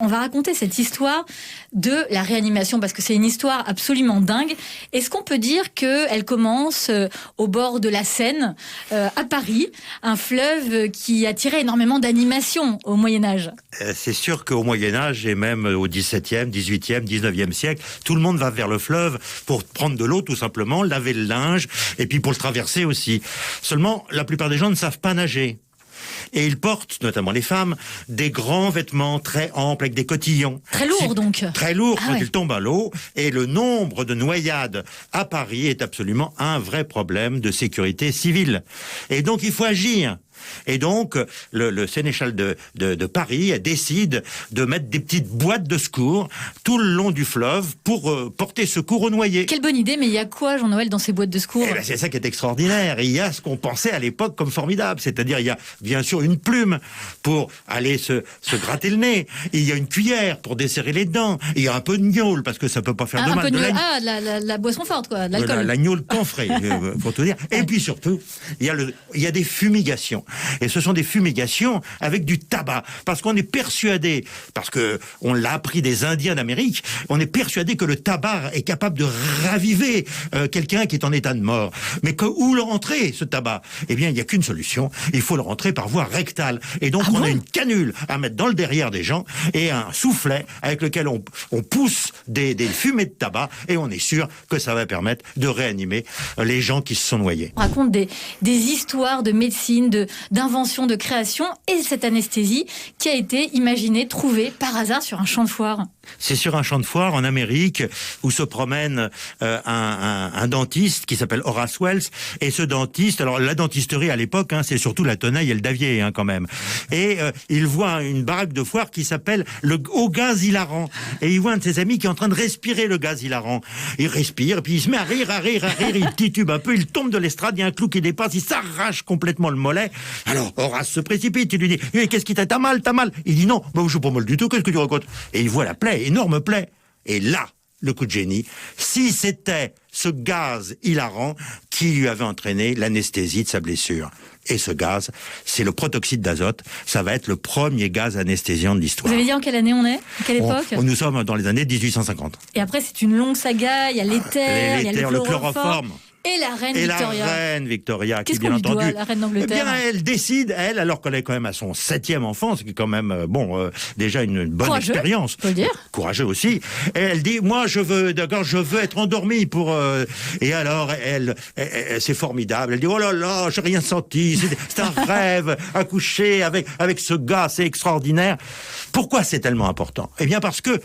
va raconter cette histoire de la réanimation, parce que c'est une histoire absolument dingue. Est-ce qu'on peut dire qu'elle commence au bord de la Seine, à Paris, un fleuve qui attirait énormément d'animation au Moyen-Âge? C'est sûr qu'au Moyen-Âge, et même au XVIIe, XVIIIe, XIXe siècle, tout le monde va vers le fleuve pour prendre de l'eau, tout simplement, laver le linge, et puis pour le traverser aussi. Seulement, la plupart des gens ne savent pas nager. Et ils portent, notamment les femmes, des grands vêtements très amples avec des cotillons. Très lourds donc. Très lourds quand ils tombent à l'eau. Et le nombre de noyades à Paris est absolument un vrai problème de sécurité civile. Et donc il faut agir. Et donc, le sénéchal de Paris décide de mettre des petites boîtes de secours tout le long du fleuve pour porter secours aux noyés. Quelle bonne idée, mais il y a quoi, Jean-Noël, dans ces boîtes de secours? C'est ça qui est extraordinaire. Il y a ce qu'on pensait à l'époque comme formidable. C'est-à-dire, il y a bien sûr une plume pour aller se gratter le nez. Il y a une cuillère pour desserrer les dents. Il y a un peu de gnôle, parce que ça peut pas faire de mal. La boisson forte, quoi, l'alcool. La gnôle camphrée, faut tout dire. Et puis surtout, il y a des fumigations. Et ce sont des fumigations avec du tabac. Parce qu'on est persuadé, parce que on l'a appris des Indiens d'Amérique, on est persuadé que le tabac est capable de raviver quelqu'un qui est en état de mort. Mais où le rentrer, ce tabac? Eh bien, il n'y a qu'une solution. Il faut le rentrer par voie rectale. Et donc, on a une canule à mettre dans le derrière des gens et un soufflet avec lequel on pousse des fumées de tabac, et on est sûr que ça va permettre de réanimer les gens qui se sont noyés. On raconte des histoires de médecine, d'invention, de création, et cette anesthésie qui a été imaginée, trouvée par hasard sur un champ de foire. C'est sur un champ de foire en Amérique où se promène un dentiste qui s'appelle Horace Wells. Et ce dentiste, alors la dentisterie à l'époque, c'est surtout la tenaille et le davier quand même. Et il voit une baraque de foire qui s'appelle le au gaz hilarant. Et il voit un de ses amis qui est en train de respirer le gaz hilarant. Il respire, puis il se met à rire, il titube un peu, il tombe de l'estrade, il y a un clou qui dépasse, il s'arrache complètement le mollet. Alors Horace se précipite, il lui dit « Qu'est-ce qui t'as mal, t'as mal ?» Il dit « Non, je suis pas mal du tout, qu'est-ce que tu racontes ?» Et il voit la plaie, énorme plaie. Et là, le coup de génie, si c'était ce gaz hilarant qui lui avait entraîné l'anesthésie de sa blessure. Et ce gaz, c'est le protoxyde d'azote. Ça va être le premier gaz anesthésiant de l'histoire. Vous avez dit en quelle année on est? À quelle époque? Nous sommes dans les années 1850. Et après, c'est une longue saga. Il y a l'éther, il y a le chloroforme. Et la reine Victoria. La reine Victoria, qui bien entendu, doit, la reine d'Angleterre? Eh bien, elle décide, alors qu'elle est quand même à son 7e enfant, ce qui est quand même, déjà une bonne expérience. Courageux, faut le dire. Courageux aussi. Et elle dit, moi, je veux être endormie pour, et alors, elle c'est formidable. Elle dit, oh là là, j'ai rien senti. C'est un rêve, accoucher avec ce gars, c'est extraordinaire. Pourquoi c'est tellement important? Eh bien, parce que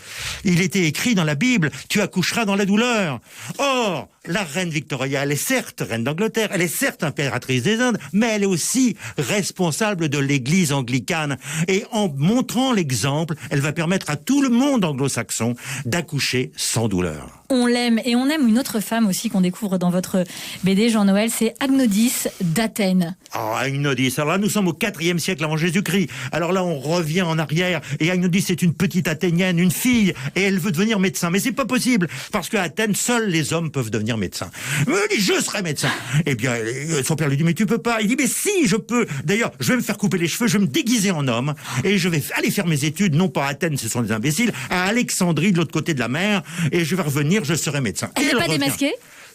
il était écrit dans la Bible, tu accoucheras dans la douleur. Or, la reine Victoria, elle est certes reine d'Angleterre, elle est certes impératrice des Indes, mais elle est aussi responsable de l'église anglicane. Et en montrant l'exemple, elle va permettre à tout le monde anglo-saxon d'accoucher sans douleur. On l'aime, et on aime une autre femme aussi qu'on découvre dans votre BD, Jean-Noël, c'est Agnodis d'Athènes. Agnodis, alors là nous sommes au 4e siècle avant Jésus-Christ. Alors là on revient en arrière, et Agnodis c'est une petite Athénienne, une fille, et elle veut devenir médecin. Mais c'est pas possible, parce qu'à Athènes, seuls les hommes peuvent devenir médecins. Elle dit, je serai médecin. Eh bien, son père lui dit, mais tu peux pas. Il dit, mais si, je peux. D'ailleurs, je vais me faire couper les cheveux, je vais me déguiser en homme, et je vais aller faire mes études, non pas à Athènes, ce sont des imbéciles, à Alexandrie, de l'autre côté de la mer, et je vais revenir, je serai médecin. Elle n'est pas démasquée?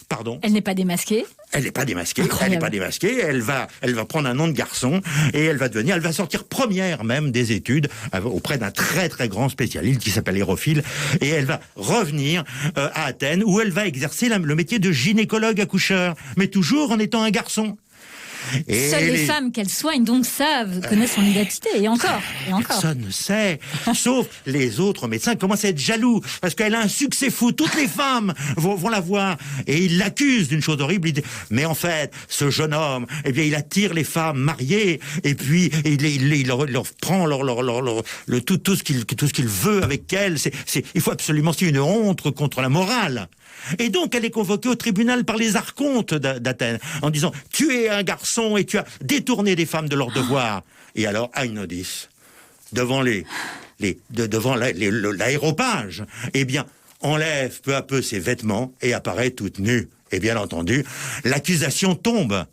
Pardon? Elle n'est pas démasquée? Elle n'est pas démasquée. Incroyable. Elle n'est pas démasquée. Elle va prendre un nom de garçon et elle va sortir première même des études auprès d'un très très grand spécialiste qui s'appelle Hérophile, et elle va revenir à Athènes où elle va exercer le métier de gynécologue accoucheur, mais toujours en étant un garçon. Et seules les femmes qu'elle soigne donc savent, connaissent son identité, et encore. Personne ne sait, sauf les autres médecins qui commencent à être jaloux, parce qu'elle a un succès fou, toutes les femmes vont la voir, et ils l'accusent d'une chose horrible, mais en fait, ce jeune homme, eh bien, il attire les femmes mariées, et puis il leur prend tout ce qu'il veut avec elles, il faut absolument, c'est une honte contre la morale. Et donc, elle est convoquée au tribunal par les archontes d'Athènes, en disant, tu es un garçon et tu as détourné des femmes de leur devoir. Et alors, Agnodis, devant l'aéropage, eh bien, enlève peu à peu ses vêtements et apparaît toute nue. Et bien entendu, l'accusation tombe.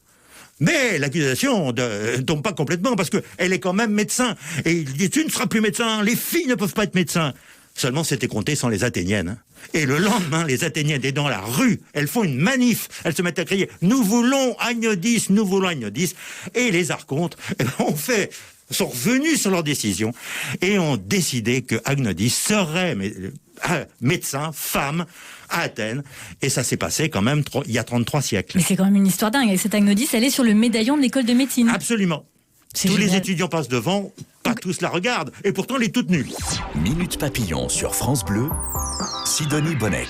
Mais l'accusation ne tombe pas complètement parce qu'elle est quand même médecin. Et il dit, tu ne seras plus médecin, les filles ne peuvent pas être médecins. Seulement, c'était compté sans les Athéniennes. Et le lendemain, les Athéniennes étaient dans la rue. Elles font une manif. Elles se mettent à crier « Nous voulons Agnodis, nous voulons Agnodis ». Et les archontes sont revenus sur leur décision et ont décidé que Agnodis serait médecin, femme, à Athènes. Et ça s'est passé quand même il y a 33 siècles. Mais c'est quand même une histoire dingue. Et cette Agnodis, elle est sur le médaillon de l'école de médecine. Absolument. Tous les étudiants passent devant, pas tous la regardent, et pourtant elle est toute nue. Minute Papillon sur France Bleu, Sidonie Bonnec.